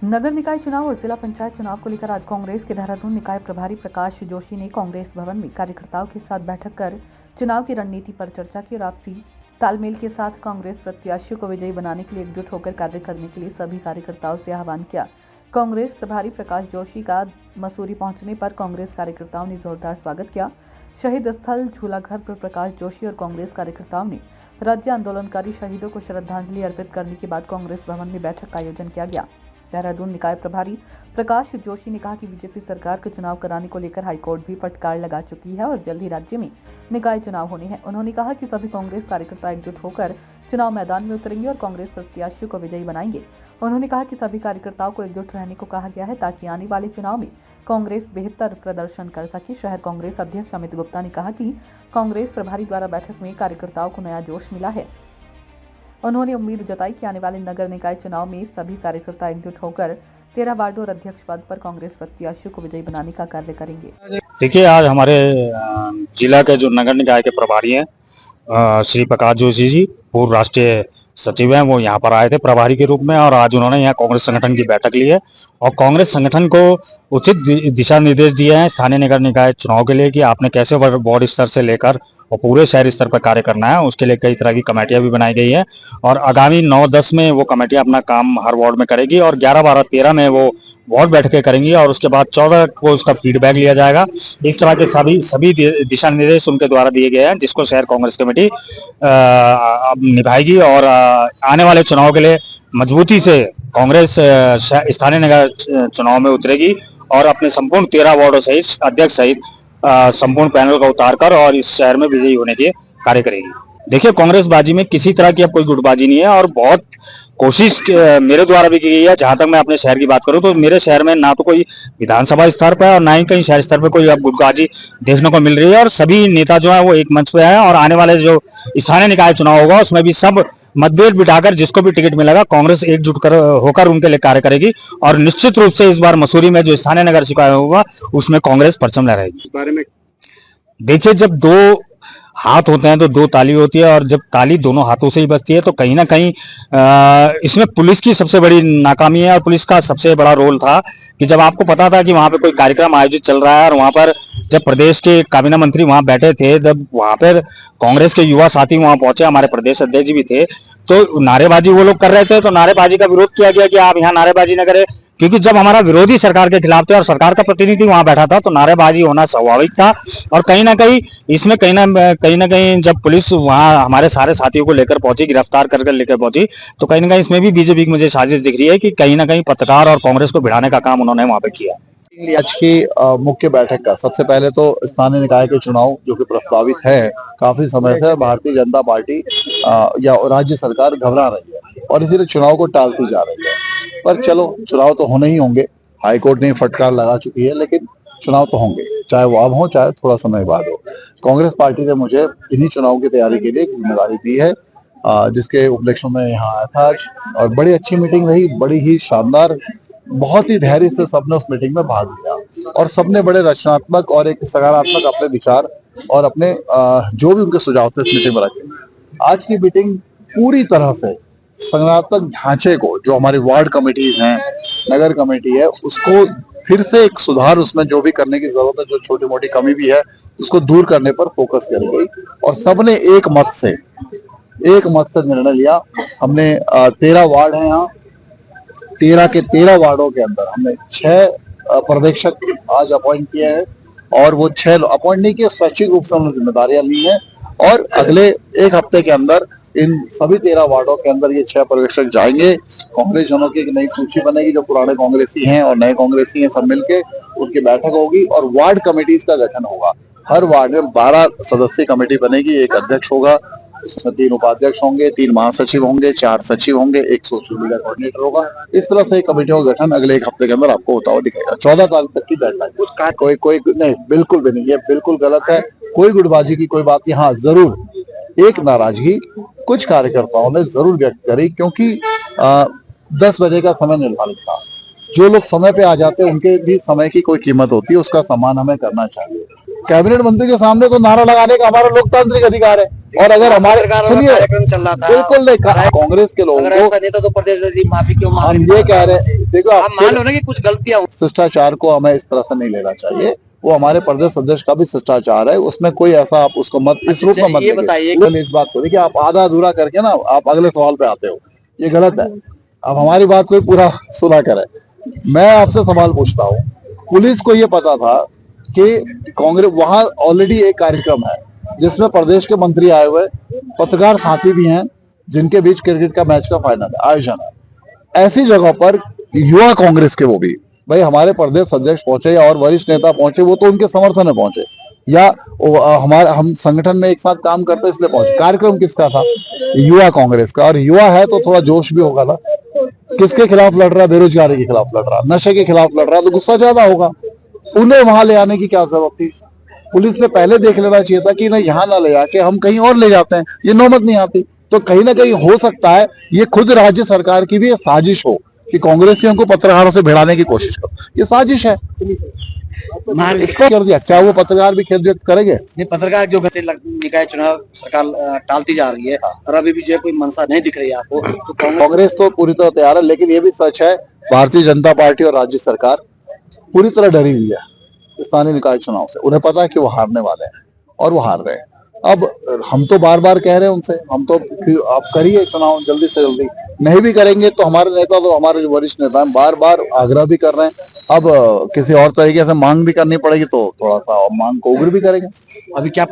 नगर निकाय चुनाव और जिला पंचायत चुनाव को लेकर आज कांग्रेस के देहरादून निकाय प्रभारी प्रकाश जोशी ने कांग्रेस भवन में कार्यकर्ताओं के साथ बैठक कर चुनाव की रणनीति पर चर्चा की और आपसी तालमेल के साथ कांग्रेस प्रत्याशियों को विजयी बनाने के लिए एकजुट होकर कार्य करने के लिए सभी कार्यकर्ताओं से आह्वान किया। कांग्रेस प्रभारी प्रकाश जोशी का मसूरी पहुंचने पर कांग्रेस कार्यकर्ताओं ने जोरदार स्वागत किया। शहीद स्थल झूलाघर पर प्रकाश जोशी और कांग्रेस कार्यकर्ताओं ने राज्य आंदोलनकारी शहीदों को श्रद्धांजलि अर्पित करने के बाद कांग्रेस भवन में बैठक का आयोजन किया गया। देहरादून निकाय प्रभारी प्रकाश जोशी ने कहा कि बीजेपी सरकार को चुनाव कराने को लेकर हाईकोर्ट भी फटकार लगा चुकी है और जल्द ही राज्य में निकाय चुनाव होने हैं। उन्होंने कहा कि सभी कांग्रेस कार्यकर्ता एकजुट होकर चुनाव मैदान में उतरेंगे और कांग्रेस प्रत्याशियों को विजयी बनाएंगे। उन्होंने कहा कि सभी कार्यकर्ताओं को एकजुट रहने को कहा गया है ताकि आने वाले चुनाव में कांग्रेस बेहतर प्रदर्शन कर सके। शहर कांग्रेस अध्यक्ष अमित गुप्ता ने कहा कि कांग्रेस प्रभारी द्वारा बैठक में कार्यकर्ताओं को नया जोश मिला है। उन्होंने उम्मीद जताई कि आने वाले नगर निकाय चुनाव में सभी कार्यकर्ता एकजुट होकर 13 वार्डों और अध्यक्ष पद पर कांग्रेस प्रत्याशियों को विजयी बनाने का कार्य करेंगे। देखिए, आज हमारे जिला के जो नगर निकाय के प्रभारी हैं श्री प्रकाश जोशी जी, पूर्व राष्ट्रीय सचिव हैं, वो यहाँ पर आए थे प्रभारी के रूप में और आज उन्होंने यहाँ कांग्रेस संगठन की बैठक ली है और कांग्रेस संगठन को उचित दिशा निर्देश दिए हैं स्थानीय नगर निकाय चुनाव के लिए कि आपने कैसे वार्ड स्तर से लेकर और पूरे शहरी स्तर पर कार्य करना है। उसके लिए कई तरह की कमेटियां भी बनाई गई है और आगामी 9-10 में वो कमेटियां अपना काम हर वार्ड में करेगी और 11, 12, 13 में वो वार्ड बैठकें करेंगी और उसके बाद 14 को उसका फीडबैक लिया जाएगा। इस तरह के सभी दिशा निर्देश उनके द्वारा दिए गए हैं जिसको शहर कांग्रेस कमेटी निभाएगी और आने वाले चुनाव के लिए मजबूती से कांग्रेस स्थानीय नगर चुनाव में उतरेगी और अपने संपूर्ण 13 वार्डों सहित अध्यक्ष सहित संपूर्ण पैनल का उतारकर और इस शहर में विजयी होने के कार्य करेगी। देखिए, कांग्रेस बाजी में किसी तरह की अब कोई गुटबाजी नहीं है और बहुत कोशिश मेरे द्वारा भी की गई है। जहां तक मैं अपने शहर की बात करूं तो मेरे शहर में ना तो कोई विधानसभा स्तर पर और ना ही कहीं शहर स्तर पर कोई अब गुटबाजी देखने को मिल रही है और सभी नेता जो है वो एक मंच पे हैं और आने वाले जो स्थानीय निकाय चुनाव होगा उसमें भी सब मतभेद बिठाकर जिसको भी टिकट मिलेगा कांग्रेस एकजुट होकर उनके लिए कार्य करेगी और निश्चित रूप से इस बार मसूरी में जो स्थानीय नगर निकाय होगा उसमें कांग्रेस परचम लहराएगी। इस बारे में देखिए, जब दो हाथ होते हैं तो दो ताली होती है और जब ताली दोनों हाथों से ही बजती है तो कहीं ना कहीं इसमें पुलिस की सबसे बड़ी नाकामी है और पुलिस का सबसे बड़ा रोल था कि जब आपको पता था कि वहां पे कोई कार्यक्रम आयोजित चल रहा है और वहां पर जब प्रदेश के काबीना मंत्री वहां बैठे थे, जब वहां पर कांग्रेस के युवा साथी वहां पहुंचे, हमारे प्रदेश अध्यक्ष भी थे, तो नारेबाजी वो लोग कर रहे थे तो नारेबाजी का विरोध किया गया कि आप यहाँ नारेबाजी न करें क्योंकि जब हमारा विरोधी सरकार के खिलाफ थे और सरकार का प्रतिनिधि वहां बैठा था तो नारेबाजी होना स्वाभाविक था और कहीं ना कहीं इसमें कहीं ना कहीं जब पुलिस वहां हमारे सारे साथियों को लेकर पहुंची, गिरफ्तार कर लेकर पहुंची, तो कहीं ना कहीं इसमें भी बीजेपी की मुझे साजिश दिख रही है कि कहीं ना कहीं पत्रकार और कांग्रेस को भिड़ाने का काम उन्होंने वहां पे किया। आज की मुख्य बैठक का सबसे पहले तो स्थानीय निकाय के चुनाव जो कि प्रस्तावित है, काफी समय से भारतीय जनता पार्टी या राज्य सरकार घबरा रही है और इसीलिए चुनाव को टालती जा रही है। पर चलो, चुनाव तो होने ही होंगे, हाईकोर्ट ने फटकार लगा चुकी है, लेकिन चुनाव तो होंगे, चाहे वो अब हो चाहे थोड़ा समय बाद हो। कांग्रेस पार्टी ने मुझे इन्हीं चुनाव की तैयारी के लिए एक जिम्मेदारी दी है जिसके उपलक्ष्य में यहाँ आया था आज और बड़ी अच्छी मीटिंग रही, बड़ी ही शानदार, बहुत ही धैर्य से सबने उस मीटिंग में भाग लिया और सबने बड़े रचनात्मक और एक सकारात्मक अपने विचार और अपने जो भी उनके सुझाव थे इस मीटिंग में रखे। आज की मीटिंग पूरी तरह से संगठनात्मक ढांचे को, जो हमारी वार्ड कमेटीज हैं, नगर कमेटी है, उसको फिर से एक सुधार, उसमें जो भी करने की जरूरत है, जो छोटी मोटी कमी भी है उसको दूर करने पर फोकस करी गई और सबने एक मत से निर्णय लिया। हमने 13 वार्ड है यहाँ, 13 के 13 वार्डों के अंदर हमने 6 पर्यवेक्षक आज अपॉइंट किए हैं और वो 6 अपॉइंट नहीं किए, स्वैच्छिक रूप से उन्होंने जिम्मेदारियां ली हैं और अगले एक हफ्ते के अंदर इन सभी 13 वार्डों के अंदर ये 6 पर्यवेक्षक जाएंगे। कांग्रेस जनों की एक नई सूची बनेगी, जो पुराने कांग्रेसी हैं और नए कांग्रेसी हैं सब मिलके उनकी बैठक होगी और वार्ड कमेटीज का गठन होगा। हर वार्ड में 12 सदस्यीय कमेटी बनेगी, एक अध्यक्ष होगा, उसमें 3 उपाध्यक्ष होंगे, 3 महासचिव होंगे, 4 सचिव होंगे, 1 सोशल मीडिया कोऑर्डिनेटर होगा। इस तरह से कमेटियों का गठन अगले एक हफ्ते के अंदर आपको होता हुआ दिखेगा। 14 तारीख तक की डेडलाइन। उसका कोई नहीं, बिल्कुल भी नहीं, ये बिल्कुल गलत है, कोई गुटबाजी की कोई बात नहीं। हाँ, जरूर एक नाराजगी कुछ कार्यकर्ताओं ने जरूर व्यक्त करी क्योंकि 10 बजे का समय निर्धारित था। जो लोग समय पे आ जाते हैं उनके भी समय की कोई कीमत होती है, उसका सम्मान हमें करना चाहिए। कैबिनेट मंत्री के सामने तो नारा लगाने का हमारा लोकतांत्रिक अधिकार है। और अगर हमारे सुनिए, कार्यक्रम चल रहा था, बिल्कुल नहीं, कांग्रेस के लोगों अगर को ऐसा नेता तो प्रदेश से माफी क्यों मांग हम ये कह रहे हैं, देखो आप मान लो ना कि कुछ गलतियां हुई। शिष्टाचार को हमें इस तरह से नहीं लेना चाहिए। वो हमारे प्रदेश अध्यक्ष का भी शिष्टाचार है, उसमें कोई ऐसा आप उसको मत इस रूप में मत ये बताइए लेंगे। इस बात को देखिए, आप आधा अधूरा करके ना आप अगले सवाल पे आते हो, ये गलत है। अब हमारी बात कोई पूरा सुना करे। मैं आपसे सवाल पूछता हूँ, पुलिस को ये पता था कि कांग्रेस वहां ऑलरेडी एक कार्यक्रम है जिसमें प्रदेश के मंत्री आए हुए, पत्रकार साथी भी हैं, जिनके बीच क्रिकेट का मैच का फाइनल आयोजन है। ऐसी जगह पर युवा कांग्रेस के वो भी भाई हमारे प्रदेश अध्यक्ष पहुंचे या और वरिष्ठ नेता पहुंचे, वो तो उनके समर्थन में पहुंचे, या हमारे हम संगठन में एक साथ काम करते इसलिए पहुंचे। कार्यक्रम किसका था? युवा कांग्रेस का। और युवा है तो थोड़ा जोश भी होगा ना। किसके खिलाफ लड़ रहा है? बेरोजगारी के खिलाफ लड़ रहा है, नशे के खिलाफ लड़ रहा है, तो गुस्सा ज्यादा होगा। उन्हें वहां ले आने की क्या जरूरत थी? पुलिस ने पहले देख लेना चाहिए था कि ना यहाँ ना ले आके हम कहीं और ले जाते हैं, ये नौबत नहीं आती। तो कहीं ना कहीं हो सकता है ये खुद राज्य सरकार की भी साजिश हो कि कांग्रेसियों को पत्रकारों से भिड़ाने की कोशिश करो, ये साजिश है। इसको कर दिया, क्या वो पत्रकार भी खेद व्यक्त करेंगे? नहीं, पत्रकार जो घर से निकाय चुनाव सरकार टालती जा रही है और अभी भी जो कोई मंशा नहीं दिख रही है आपको, तो कांग्रेस तो पूरी तरह तैयार है, लेकिन ये भी सच है भारतीय जनता पार्टी और राज्य सरकार पूरी तरह डरी हुई है स्थानीय निकाय चुनाव से। उन्हें पता है कि वो हारने वाले हैं और वो हार रहे हैं। अब हम तो बार बार कह रहे हैं उनसे, हम तो आप करिए चुनाव जल्दी से जल्दी, नहीं भी करेंगे तो हमारे नेता, तो हमारे जो वरिष्ठ नेता हैं, बार बार आग्रह भी कर रहे हैं। अब किसी और तरीके से मांग भी करनी पड़ेगी तो थोड़ा सा मांग को उग्र भी करेंगे। अभी क्या